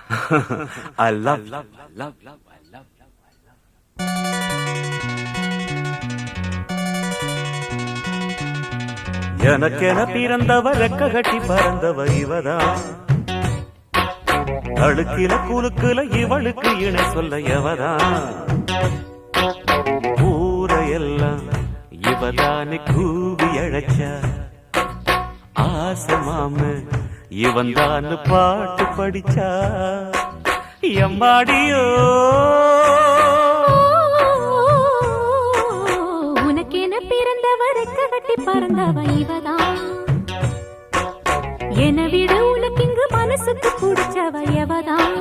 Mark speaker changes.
Speaker 1: I love, love, love, love, I love, love, I love. எனக்கென பிறந்தவ ரெக்க கட்டி பறந்தவ இவதான் அழுக்கில குலுக்குல இவளுக்கு இணை சொல்ல எவதான் ஊரையெல்லாம் இவதானே கூவி அழைச்சா ஆசை மாமு இவன் தான் பாட்டு படிச்சா எம்மாடியோ
Speaker 2: உனக்கென பிறந்தவர் கட்டி பறந்தவ இவதான் என விட உனக்கு இங்கு மனசுக்கு பிடிச்சவ எவதான்